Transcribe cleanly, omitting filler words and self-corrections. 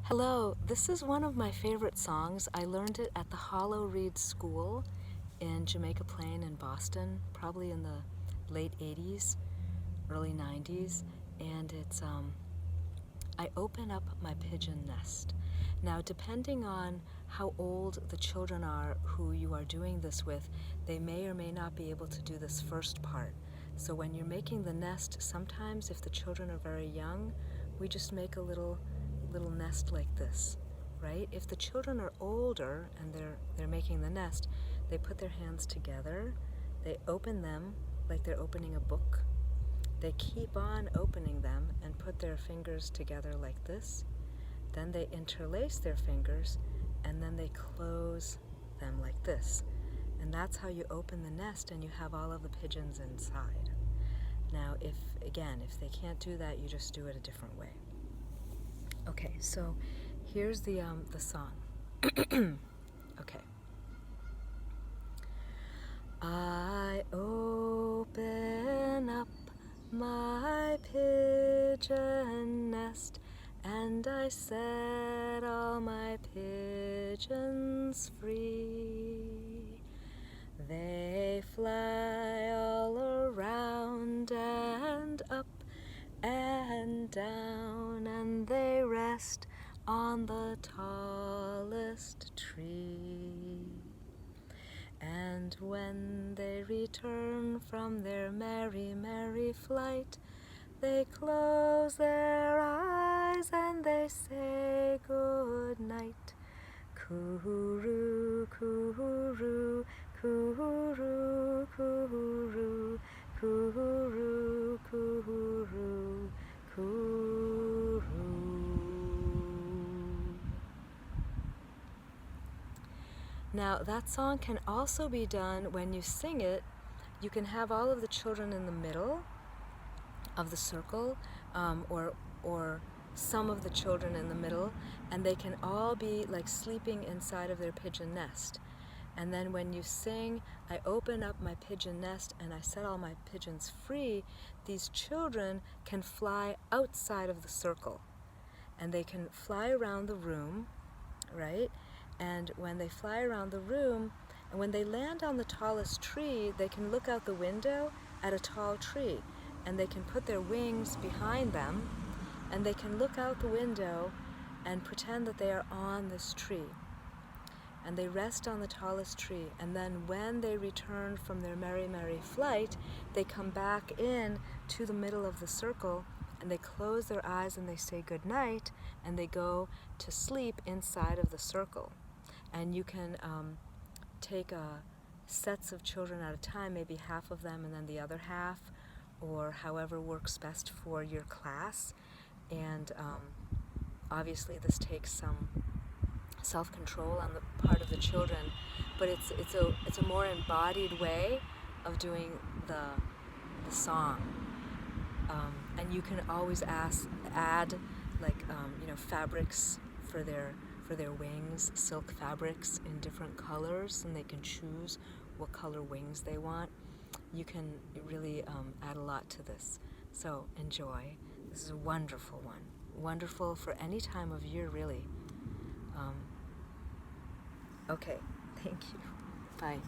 Hello, this is one of my favorite songs. I learned it at the Hollow Reed School in Jamaica Plain in Boston, probably in the late 80s, early 90s, and it's I open up my pigeon nest. Now, depending on how old the children are who you are doing this with, they may or may not be able to do this first part. So when you're making the nest, sometimes if the children are very young, we just make a little nest like this, right? If the children are older and they're making the nest, they put their hands together, they open them like they're opening a book. They keep on opening them and put their fingers together like this. Then they interlace their fingers and then they close them like this. And that's how you open the nest and you have all of the pigeons inside. Now, if they can't do that, you just do it a different way. Okay, so here's the song. Okay. I open up my pigeon nest and I set all my pigeons free. They fly all around and up and down, and they rest on the tallest tree. And when they return from their merry, merry flight, they close their eyes and they say good night. Coo-roo, coo-roo, coo-roo, coo-roo, coo-roo, coo-roo, coo-roo. Now, that song can also be done when you sing it. You can have all of the children in the middle of the circle, or some of the children in the middle, and they can all be like sleeping inside of their pigeon nest. And then when you sing, I open up my pigeon nest and I set all my pigeons free, these children can fly outside of the circle. And they can fly around the room, right? And when they fly around the room, and when they land on the tallest tree, they can look out the window at a tall tree. And they can put their wings behind them, and they can look out the window and pretend that they are on this tree. And they rest on the tallest tree, and then when they return from their merry, merry flight, they come back in to the middle of the circle, and they close their eyes and they say good night, and they go to sleep inside of the circle. And you can take sets of children at a time, maybe half of them and then the other half, or however works best for your class. And obviously this takes some self-control on the part of the children, but it's a more embodied way of doing the song. And you can always add like fabrics for their wings, silk fabrics in different colors, and they can choose what color wings they want. You can really add a lot to this. So enjoy. This is a wonderful one. Wonderful for any time of year, really. Okay, thank you. Bye.